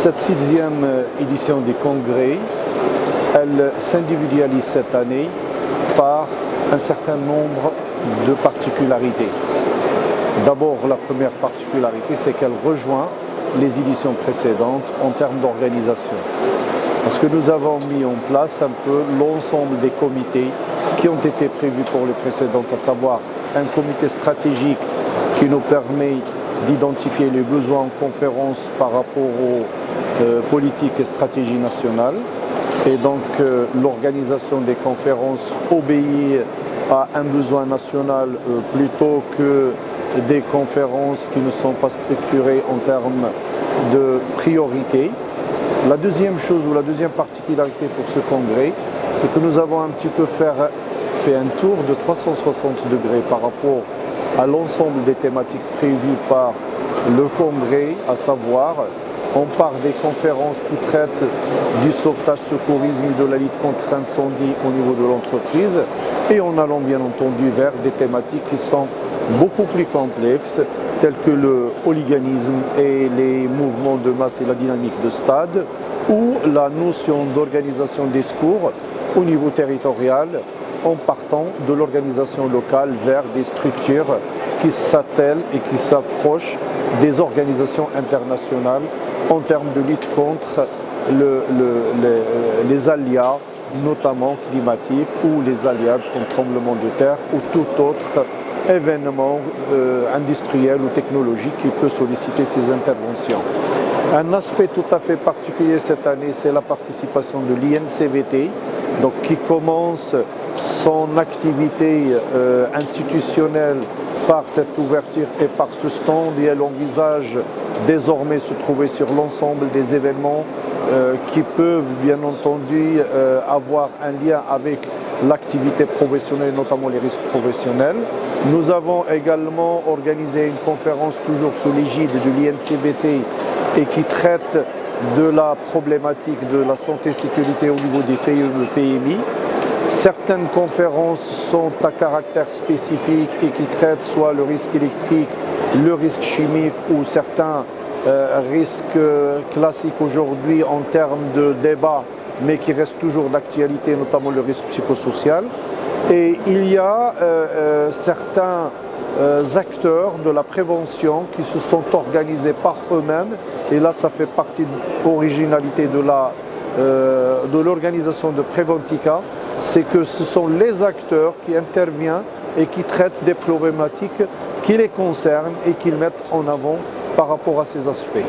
Cette sixième édition du congrès, elle s'individualise cette année par un certain nombre de particularités. D'abord, la première particularité, c'est qu'elle rejoint les éditions précédentes en termes d'organisation. Parce que nous avons mis en place un peu l'ensemble des comités qui ont été prévus pour les précédentes, à savoir un comité stratégique qui nous permet d'identifier les besoins en conférence par rapport aux politiques et stratégies nationales. Et donc l'organisation des conférences obéit à un besoin national plutôt que des conférences qui ne sont pas structurées en termes de priorité. La deuxième chose ou la deuxième particularité pour ce congrès, c'est que nous avons un petit peu fait un tour de 360 degrés par rapport à l'ensemble des thématiques prévues par le congrès, à savoir on part des conférences qui traitent du sauvetage, secourisme, de la lutte contre l'incendie au niveau de l'entreprise et en allant bien entendu vers des thématiques qui sont beaucoup plus complexes telles que le hooliganisme et les mouvements de masse et la dynamique de stade ou la notion d'organisation des secours au niveau territorial en partant de l'organisation locale vers des structures qui s'attellent et qui s'approchent des organisations internationales en termes de lutte contre les aléas, notamment climatiques, ou les aléas comme tremblement de terre ou tout autre événement industriel ou technologique qui peut solliciter ces interventions. Un aspect tout à fait particulier cette année, c'est la participation de l'INCVT, donc qui commence son activité institutionnelle par cette ouverture et par ce stand, et elle envisage désormais se trouver sur l'ensemble des événements qui peuvent bien entendu avoir un lien avec l'activité professionnelle, notamment les risques professionnels. Nous avons également organisé une conférence toujours sous l'égide de l'INCVT et qui traite de la problématique de la santé et sécurité au niveau des PME, PMI. Certaines conférences sont à caractère spécifique et qui traitent soit le risque électrique, le risque chimique ou certains risques classiques aujourd'hui en termes de débat, mais qui restent toujours d'actualité, notamment le risque psychosocial. Et il y a certains acteurs de la prévention qui se sont organisés par eux-mêmes, et là ça fait partie de l'originalité de l'organisation de Preventica, c'est que ce sont les acteurs qui interviennent et qui traitent des problématiques qui les concernent et qu'ils mettent en avant par rapport à ces aspects.